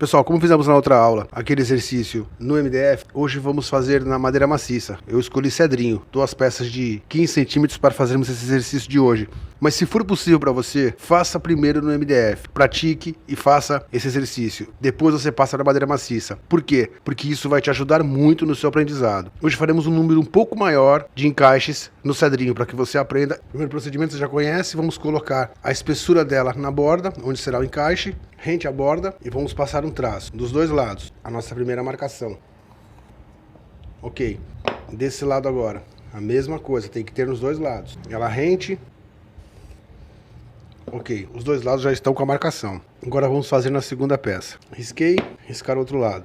Pessoal, como fizemos na outra aula, aquele exercício no MDF, hoje vamos fazer na madeira maciça. Eu escolhi cedrinho, 2 peças de 15 centímetros para fazermos esse exercício de hoje. Mas se for possível para você, faça primeiro no MDF, pratique e faça esse exercício. Depois você passa na madeira maciça. Por quê? Porque isso vai te ajudar muito no seu aprendizado. Hoje faremos um número um pouco maior de encaixes no cedrinho para que você aprenda. O primeiro procedimento você já conhece, vamos colocar a espessura dela na borda, onde será o encaixe, rente à borda, e vamos passar um traço dos dois lados, a nossa primeira marcação. Ok, desse lado agora, a mesma coisa, tem que ter nos dois lados. Ela rente. Ok, os dois lados já estão com a marcação. Agora vamos fazer na segunda peça. Risquei, riscar o outro lado.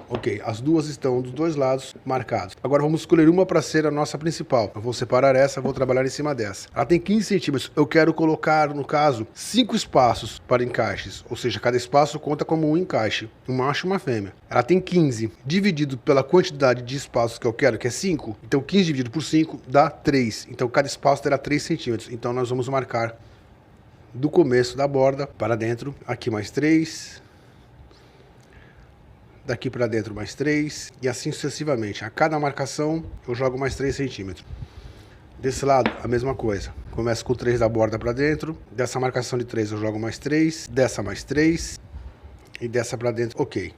Ok, as duas estão dos dois lados marcados. Agora vamos escolher uma para ser a nossa principal. Eu vou separar essa, vou trabalhar em cima dessa. Ela tem 15 centímetros. Eu quero colocar, no caso, 5 espaços para encaixes. Ou seja, cada espaço conta como um encaixe. Um macho e uma fêmea. Ela tem 15. Dividido pela quantidade de espaços que eu quero, que é 5. Então 15 dividido por 5 dá 3. Então cada espaço terá 3 centímetros. Então nós vamos marcar do começo da borda para dentro. Aqui mais 3. Daqui para dentro mais 3, e assim sucessivamente. A cada marcação eu jogo mais 3 centímetros. Desse lado a mesma coisa. Começo com 3 da borda para dentro. Dessa marcação de 3 eu jogo mais 3. Dessa mais 3. E dessa para dentro. Ok.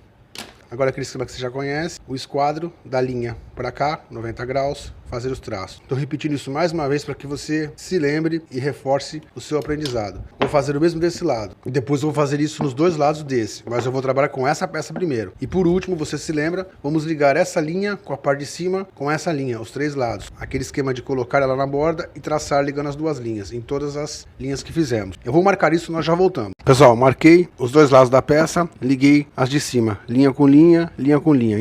Agora aquele esquema que você já conhece. O esquadro da linha para cá, 90 graus. Fazer os traços. Estou repetindo isso mais uma vez para que você se lembre e reforce o seu aprendizado. Vou fazer o mesmo desse lado. E depois eu vou fazer isso nos dois lados desse. Mas eu vou trabalhar com essa peça primeiro. E por último, você se lembra, vamos ligar essa linha com a parte de cima com essa linha, os 3 lados. Aquele esquema de colocar ela na borda e traçar ligando as duas linhas, em todas as linhas que fizemos. Eu vou marcar isso e nós já voltamos. Pessoal, marquei os dois lados da peça, liguei as de cima. Linha com linha,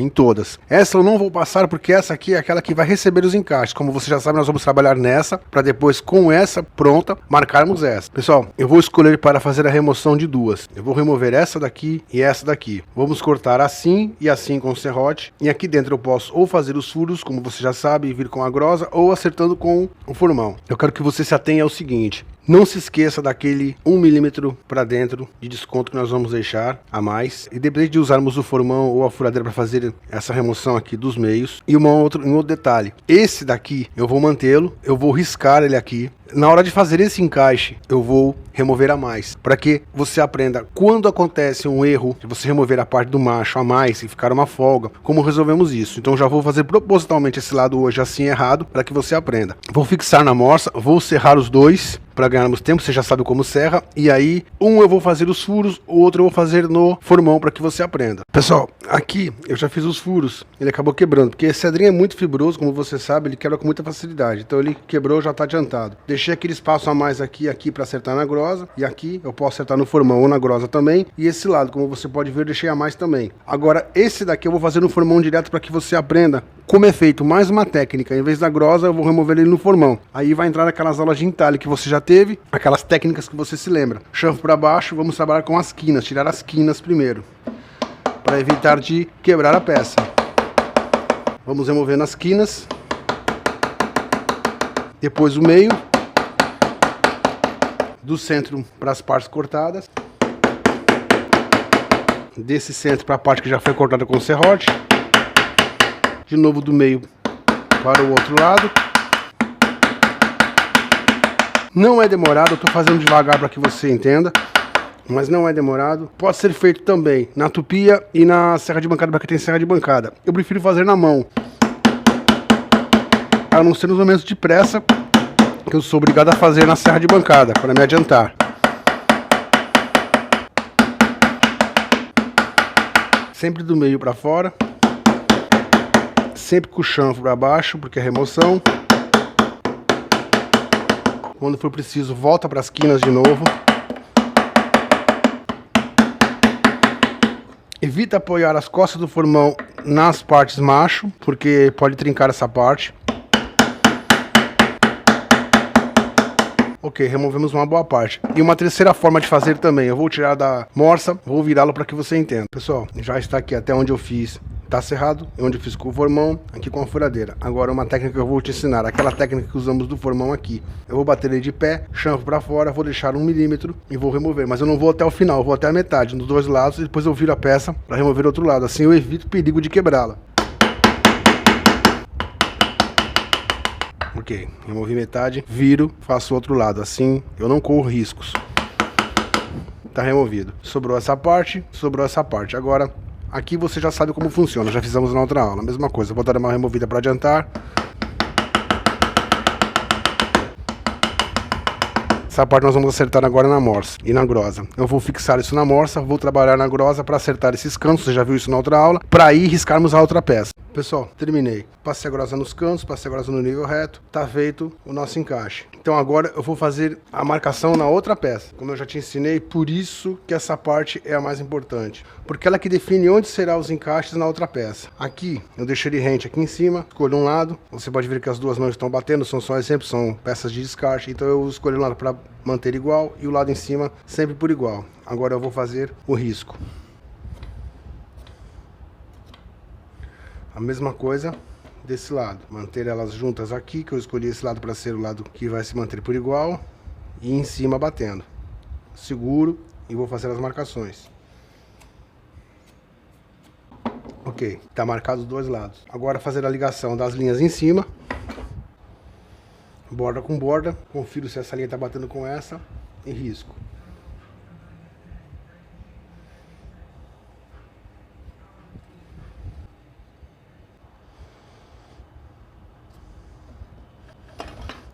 em todas. Essa eu não vou passar porque essa aqui é aquela que vai receber os encaixes. Como você já sabe, nós vamos trabalhar nessa, para depois com essa pronta, marcarmos essa. Pessoal, eu vou escolher para fazer a remoção de duas. Eu vou remover essa daqui e essa daqui. Vamos cortar assim e assim com o serrote. E aqui dentro eu posso ou fazer os furos, como você já sabe, vir com a grosa, ou acertando com o formão. Eu quero que você se atenha ao seguinte. Não se esqueça daquele 1 milímetro para dentro de desconto que nós vamos deixar a mais. Independente de usarmos o formão ou a furadeira para fazer essa remoção aqui dos meios. E um outro detalhe. Esse daqui eu vou mantê-lo, eu vou riscar ele aqui. Na hora de fazer esse encaixe, eu vou remover a mais, para que você aprenda quando acontece um erro de você remover a parte do macho a mais e ficar uma folga, como resolvemos isso. Então já vou fazer propositalmente esse lado hoje assim errado, para que você aprenda. Vou fixar na morsa, vou serrar os dois, para ganharmos tempo, você já sabe como serra, e aí um eu vou fazer os furos, o outro eu vou fazer no formão para que você aprenda. Pessoal, aqui eu já fiz os furos, ele acabou quebrando, porque esse cedrinho é muito fibroso, como você sabe, ele quebra com muita facilidade, então ele quebrou, já está adiantado. Deixei aquele espaço a mais aqui para acertar na grosa, e aqui eu posso acertar no formão ou na grosa também, e esse lado, como você pode ver, eu deixei a mais também. Agora esse daqui eu vou fazer no formão direto para que você aprenda como é feito, mais uma técnica. Em vez da grosa eu vou remover ele no formão, aí vai entrar aquelas aulas de entalhe que você já teve, aquelas técnicas que você se lembra. Chanfro para baixo, vamos trabalhar com as quinas, tirar as quinas primeiro, para evitar de quebrar a peça. Vamos removendo as quinas, depois o meio, do centro para as partes cortadas, desse centro para a parte que já foi cortada com o serrote, de novo do meio para o outro lado. Não é demorado, eu estou fazendo devagar para que você entenda, mas não é demorado. Pode ser feito também na tupia e na serra de bancada, para quem tem serra de bancada. Eu prefiro fazer na mão, a não ser nos momentos de pressa, que eu sou obrigado a fazer na serra de bancada, para me adiantar. Sempre do meio para fora, sempre com o chanfro para baixo, porque é remoção. Quando for preciso, volta para as quinas de novo. Evita apoiar as costas do formão nas partes macho, porque pode trincar essa parte. Ok, removemos uma boa parte. E uma terceira forma de fazer também. Eu vou tirar da morsa, vou virá-lo para que você entenda. Pessoal, já está aqui até onde eu fiz. tá cerrado, onde eu fiz com o formão, aqui com a furadeira. Agora uma técnica que eu vou te ensinar, aquela técnica que usamos do formão aqui. Eu vou bater ele de pé, chanfro para fora, vou deixar 1 milímetro e vou remover. Mas eu não vou até o final, eu vou até a metade, nos dois lados, e depois eu viro a peça para remover o outro lado. Assim eu evito o perigo de quebrá-la. Ok, removi metade, viro, faço o outro lado. Assim eu não corro riscos. Tá removido. Sobrou essa parte, sobrou essa parte. Agora, aqui você já sabe como funciona, já fizemos na outra aula. Mesma coisa, vou dar uma removida para adiantar. Essa parte nós vamos acertar agora na morsa e na grosa. Eu vou fixar isso na morsa, vou trabalhar na grosa para acertar esses cantos, você já viu isso na outra aula, para aí riscarmos a outra peça. Pessoal, terminei. Passei a grosa nos cantos, passei a grosa no nível reto, tá feito o nosso encaixe. Então agora eu vou fazer a marcação na outra peça. Como eu já te ensinei, por isso que essa parte é a mais importante. Porque ela que define onde serão os encaixes na outra peça. Aqui, eu deixei ele rente aqui em cima, escolho um lado. Você pode ver que as duas mãos estão batendo, são só exemplos, são peças de descarte. Então eu escolho um lado para manter igual e o lado em cima sempre por igual. Agora eu vou fazer o risco. A mesma coisa desse lado, manter elas juntas aqui, que eu escolhi esse lado para ser o lado que vai se manter por igual, e em cima batendo. Seguro e vou fazer as marcações. Ok, tá marcado os dois lados. Agora fazer a ligação das linhas em cima, borda com borda, confiro se essa linha tá batendo com essa e risco.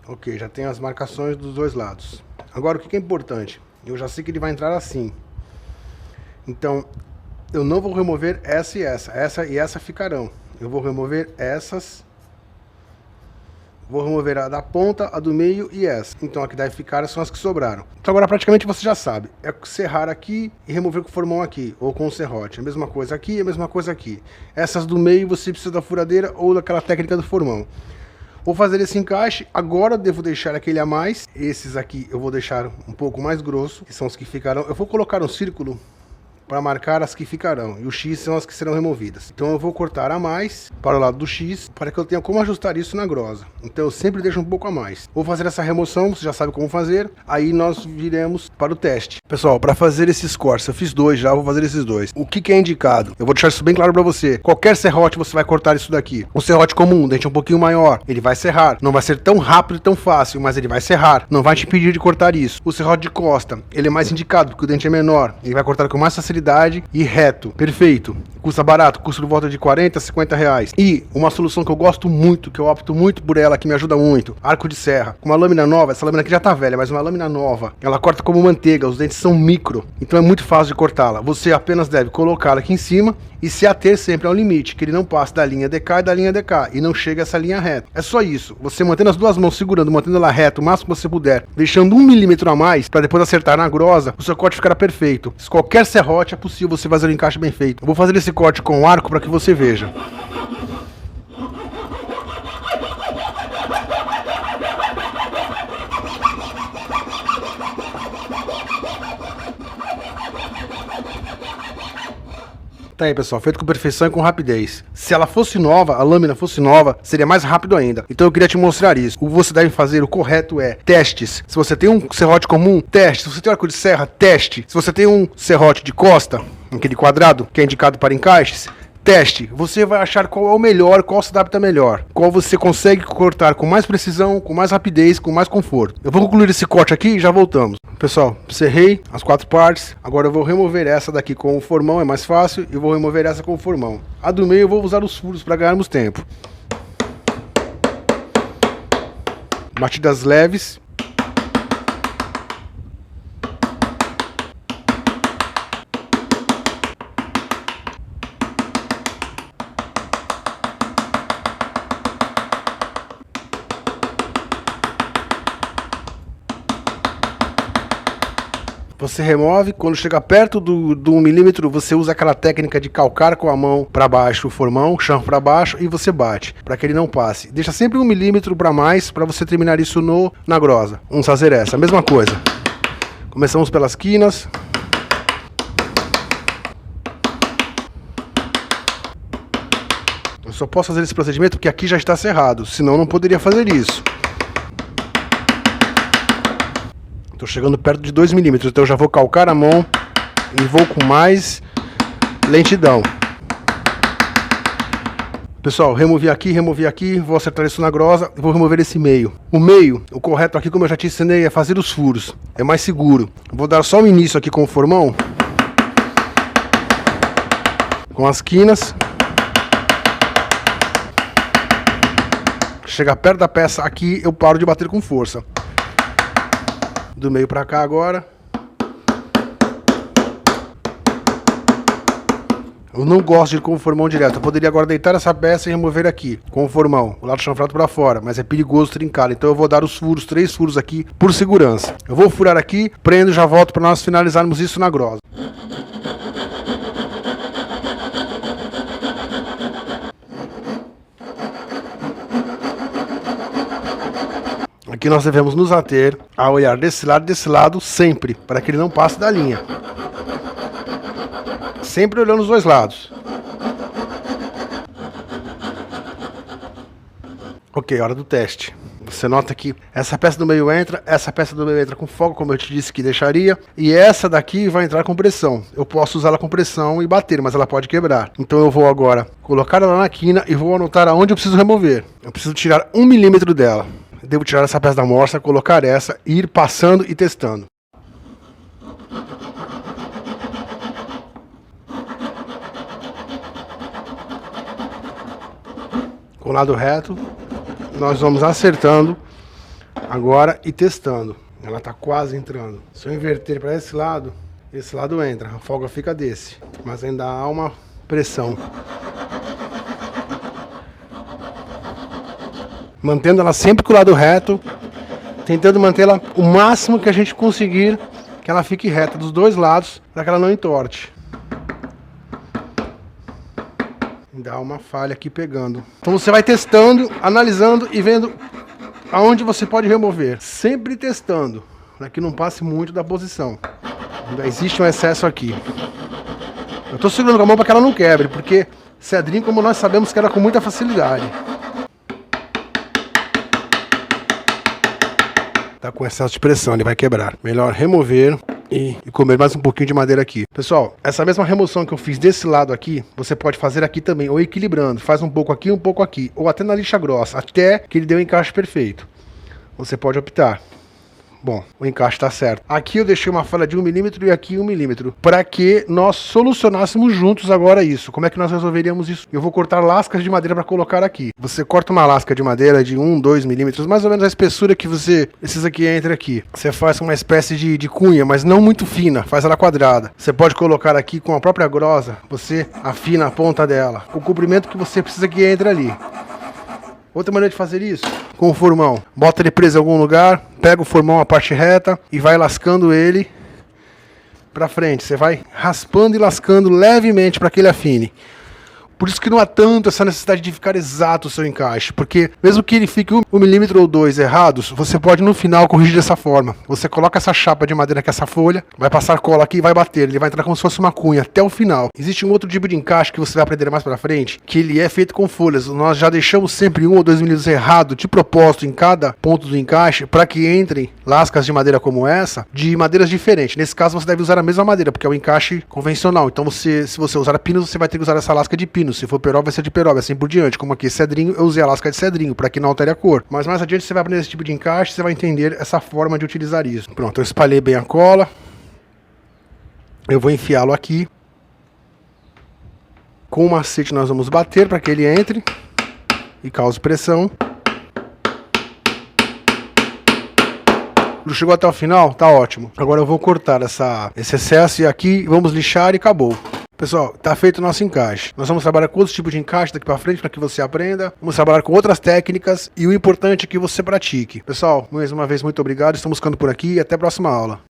Ok, já tem as marcações dos dois lados. Agora o que é importante? Eu já sei que ele vai entrar assim. Então, eu não vou remover essa e essa. Essa e essa ficarão. Eu vou remover essas. Vou remover a da ponta, a do meio e essa. Então, a que deve ficar são as que sobraram. Então, agora praticamente você já sabe. É serrar aqui e remover com o formão aqui. Ou com o serrote. A mesma coisa aqui, a mesma coisa aqui. Essas do meio você precisa da furadeira ou daquela técnica do formão. Vou fazer esse encaixe, agora eu devo deixar aquele a mais. Esses aqui eu vou deixar um pouco mais grosso, que são os que ficarão. Eu vou colocar um círculo para marcar as que ficarão, e o X são as que serão removidas. Então eu vou cortar a mais para o lado do X, para que eu tenha como ajustar isso na grosa. Então eu sempre deixo um pouco a mais. Vou fazer essa remoção, você já sabe como fazer, aí nós viremos para o teste. Pessoal, para fazer esses cortes, eu fiz dois já, vou fazer esses dois. O que é indicado? Eu vou deixar isso bem claro para você. Qualquer serrote você vai cortar isso daqui. Um serrote comum, dente um pouquinho maior, ele vai serrar. Não vai ser tão rápido e tão fácil, mas ele vai serrar. Não vai te impedir de cortar isso. O serrote de costa, ele é mais indicado, porque o dente é menor. Ele vai cortar com mais facilidade e reto, perfeito, custa barato, custa de volta de 40, 50 reais. E uma solução que eu gosto muito, que eu opto muito por ela, que me ajuda muito, arco de serra, com uma lâmina nova. Essa lâmina aqui já tá velha, mas uma lâmina nova, ela corta como manteiga, os dentes são micro, então é muito fácil de cortá-la. Você apenas deve colocá-la aqui em cima e se ater sempre ao limite, que ele não passe da linha DK e da linha DK, e não chega a essa linha reta. É só isso, você mantendo as duas mãos segurando, mantendo ela reta o máximo que você puder, deixando 1 milímetro a mais, para depois acertar na grosa, o seu corte ficará perfeito. Se qualquer serrote é possível você fazer um encaixe bem feito. Eu vou fazer esse corte com o arco para que você veja. Tá aí, pessoal, feito com perfeição e com rapidez. Se ela fosse nova, a lâmina fosse nova, seria mais rápido ainda. Então eu queria te mostrar isso. O que você deve fazer, o correto é testes. Se você tem um serrote comum, teste. Se você tem um arco de serra, teste. Se você tem um serrote de costa, aquele quadrado que é indicado para encaixes, teste. Você vai achar qual é o melhor, qual se adapta melhor, qual você consegue cortar com mais precisão, com mais rapidez, com mais conforto. Eu vou concluir esse corte aqui e já voltamos. Pessoal, cerrei as 4 partes. Agora eu vou remover essa daqui com o formão, é mais fácil, e vou remover essa com o formão. A do meio eu vou usar os furos para ganharmos tempo. Batidas leves. Você remove, quando chega perto do 1 milímetro, você usa aquela técnica de calcar com a mão para baixo o formão, chanfro para baixo e você bate, para que ele não passe. Deixa sempre 1 milímetro para mais, para você terminar isso na grosa. Vamos fazer essa, mesma coisa. Começamos pelas quinas. Eu só posso fazer esse procedimento porque aqui já está serrado, senão eu não poderia fazer isso. Estou chegando perto de 2 milímetros, então eu já vou calcar a mão e vou com mais lentidão. Pessoal, removi aqui, vou acertar isso na grosa e vou remover esse meio. O meio, o correto aqui, como eu já te ensinei, é fazer os furos. É mais seguro. Vou dar só o início aqui com o formão. Com as quinas. Chega perto da peça aqui, eu paro de bater com força. Do meio pra cá agora. Eu não gosto de ir com o formão direto. Eu poderia agora deitar essa peça e remover aqui, com o formão, o lado chanfrado para fora, mas é perigoso trincar. Então eu vou dar os furos, 3 furos aqui, por segurança. Eu vou furar aqui, prendo e já volto para nós finalizarmos isso na grosa. Aqui nós devemos nos ater a olhar desse lado sempre, para que ele não passe da linha. Sempre olhando os dois lados. Ok, hora do teste. Você nota que essa peça do meio entra, essa peça do meio entra com folga, como eu te disse que deixaria, e essa daqui vai entrar com pressão. Eu posso usá-la com pressão e bater, mas ela pode quebrar. Então eu vou agora colocar ela na quina e vou anotar aonde eu preciso remover. Eu preciso tirar 1 milímetro dela. Devo tirar essa peça da amostra, colocar essa e ir passando e testando. Com o lado reto, nós vamos acertando agora e testando. Ela está quase entrando. Se eu inverter para esse lado entra, a folga fica desse, mas ainda há uma pressão. Mantendo ela sempre com o lado reto, tentando mantê-la o máximo que a gente conseguir, que ela fique reta dos dois lados, para que ela não entorte. Dá uma falha aqui pegando. Então você vai testando, analisando e vendo aonde você pode remover. Sempre testando, para que não passe muito da posição. Ainda existe um excesso aqui. Eu estou segurando com a mão para que ela não quebre, porque cedrinho, como nós sabemos, quebra com muita facilidade. Tá com excesso de pressão, ele vai quebrar. Melhor remover e comer mais um pouquinho de madeira aqui. Pessoal, essa mesma remoção que eu fiz desse lado aqui, você pode fazer aqui também, ou equilibrando. Faz um pouco aqui, ou até na lixa grossa, até que ele dê o encaixe perfeito. Você pode optar. Bom, o encaixe está certo. Aqui eu deixei uma falha de 1 milímetro e aqui 1 milímetro, para que nós solucionássemos juntos agora isso. Como é que nós resolveríamos isso? Eu vou cortar lascas de madeira para colocar aqui. Você corta uma lasca de madeira de 1, 2 milímetros, mais ou menos a espessura que você precisa que entre aqui. Você faz uma espécie de cunha, mas não muito fina, faz ela quadrada. Você pode colocar aqui com a própria grosa, você afina a ponta dela. O comprimento que você precisa que entre ali. Outra maneira de fazer isso, com o formão, bota ele preso em algum lugar, pega o formão a parte reta e vai lascando ele para frente. Você vai raspando e lascando levemente para que ele afine. Por isso que não há tanto essa necessidade de ficar exato o seu encaixe, porque mesmo que ele fique 1 milímetro ou 2 errados, você pode no final corrigir dessa forma. Você coloca essa chapa de madeira com essa folha, vai passar cola aqui e vai bater, ele vai entrar como se fosse uma cunha até o final. Existe um outro tipo de encaixe que você vai aprender mais pra frente, que ele é feito com folhas. Nós já deixamos sempre 1 ou 2 milímetros errado de propósito em cada ponto do encaixe, para que entrem lascas de madeira como essa, de madeiras diferentes. Nesse caso você deve usar a mesma madeira, porque é o encaixe convencional. Então se você usar pino, você vai ter que usar essa lasca de pino. Se for peroba, vai ser de peroba, assim por diante. Como aqui cedrinho, eu usei a lasca de cedrinho, para que não altere a cor. Mas mais adiante você vai aprender esse tipo de encaixe, você vai entender essa forma de utilizar isso. Pronto, eu espalhei bem a cola. Eu vou enfiá-lo aqui. Com o macete nós vamos bater para que ele entre e cause pressão. Chegou até o final, tá ótimo. Agora eu vou cortar esse excesso e aqui vamos lixar e acabou. Pessoal, tá feito o nosso encaixe. Nós vamos trabalhar com outros tipos de encaixe daqui para frente para que você aprenda. Vamos trabalhar com outras técnicas e o importante é que você pratique. Pessoal, mais uma vez muito obrigado. Estamos ficando por aqui e até a próxima aula.